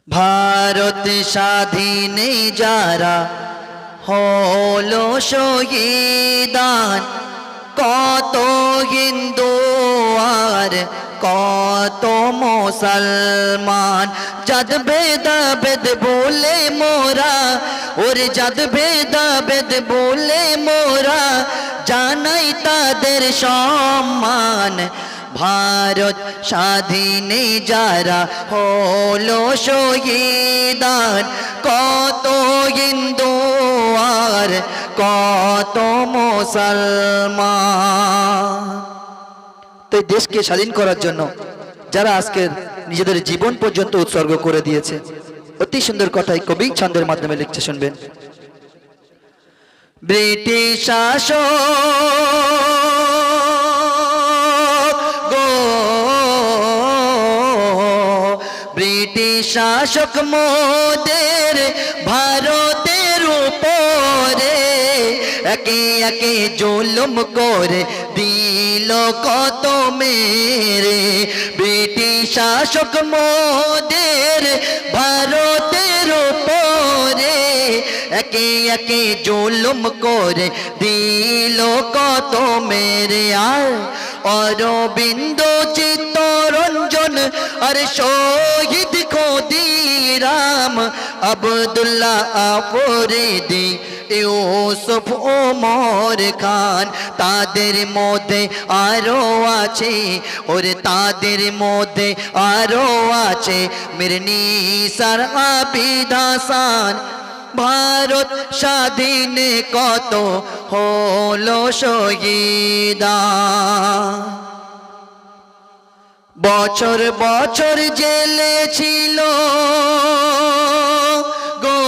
ভারত স্বাধীনে যারা হলো শহীদান, কত হিন্দু আর কত মুসলমান। জাত ভেদাভেদ বলে মোরা, ওরে জাত ভেদাভেদ বলে মোরা জানাই তাদের সম্মান। ভারত স্বাধীনে যারা হলো শহীদান, কত হিন্দু আর কত মুসলমান। তো এই দেশকে স্বাধীন করার জন্য যারা আজকের নিজেদের জীবন পর্যন্ত উৎসর্গ করে দিয়েছে, অতি সুন্দর কথাই কবি ছন্দের মাধ্যমে লিখছে, শুনবেন। ব্রিটিশ শাসক গো, ব্রিটিশ শাসক মোদের ভারতের উপরে একে একে জুলুম করে দিল কত মেরে। ব্রিটিশ শাসক মোদের ভারতের উপরে একে একে জুলুম করে দিল কত মেরে। আর অরবিন্দ চিত্তরঞ্জন আর শহীদ ক্ষুদিরাম, আব্দুল্লাহ আফরিদি, ইউসুফ ওমর খান, তাদের মধ্যে আরো আছে, ওরে তাদের মধ্যে আরো আছে মীর নিসার আবিদ হাসান। ভারত স্বাধীনে কত হলো শহীদান, বছর বছর জেলে ছিল গো,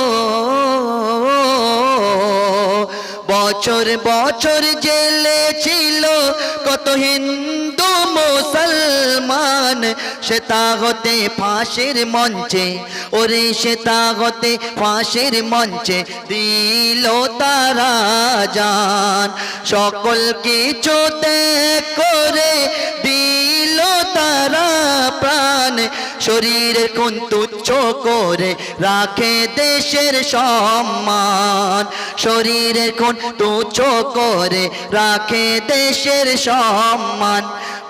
বছর বছর জেলে ছিল কত হিন্দু মুসলমান। সেটা হতে ফাঁসির মঞ্চে, ওরে সেটা হতে ফাঁসির মঞ্চে দিল তারা জান। সকল কিছু ত্যাগ করে দিল তারা প্রাণ, শরীরের খুন তুচ্ছ করে রাখে দেশের সম্মান। শরীরের খুন তুচ্ছ করে রাখে দেশের সম্মান।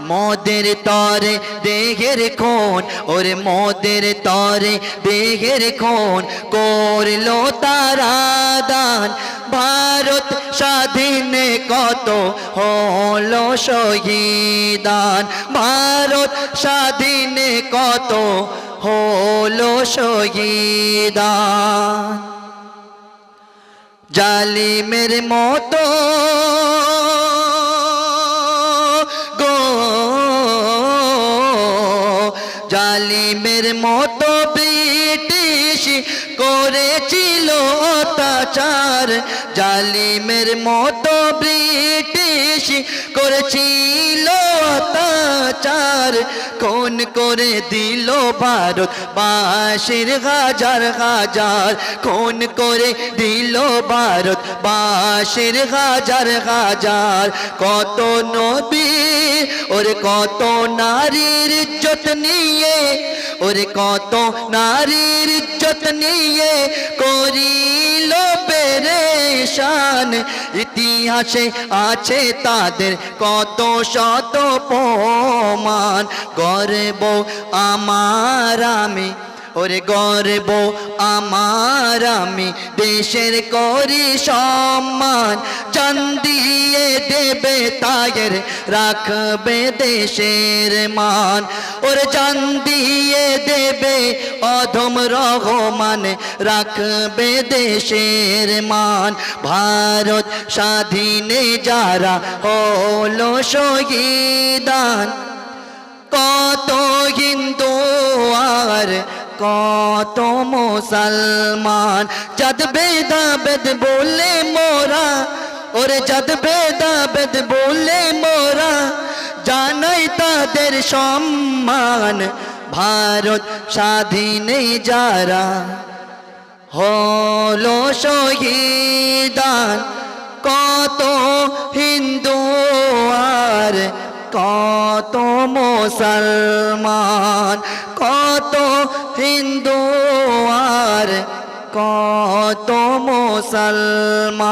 মোদের তরে দেহের খুন, ওরে মোদের তরে দেহের খুন করলো তারা দান। ভারত স্বাধীনে কত হলো শহীদান, ভারত স্বাধীনে কত হলো শহীদান। জালিমের মতো গো, জালিমের মতো ব্রিটিশ করেছিল অত্যাচার। জালিমের মতো ব্রিটিশ করেছিল অত্যাচার। খুন করে দিল ভারত বাসীর হাজার হাজার, খুন করে দিল ভারত বাসীর হাজার হাজার। কত নবী ওরে কত নারীর ইজ্জত নিয়ে, ওরে কত নারীর ইজ্জত নিয়ে করিল পেরেশান। ইতিহাসে আছে তাদের কত শত প্রমাণ। গর্ব আমার আমি, ওরে গর্ব আমার আমি, দেশের করি সম্মান। জান দিয়ে দেবে তায়ের রাখবে দেশের মান, ওরে জান দিয়ে দেবে অধম রহমান রাখবে দেশের মান। ভারত স্বাধীনে যারা হলো শহীদান, কত হিন্দু আর কত মুসলমান। জাত ভেদাভেদ বলে মোরা, ওরে জাত ভেদাভেদ বলে মোরা জানাই তাদের সম্মান। ভারত স্বাধীনে যারা হলো শহীদান, কত হিন্দু আর কত মুসলমান, কত হিন্দু কত মুসলমান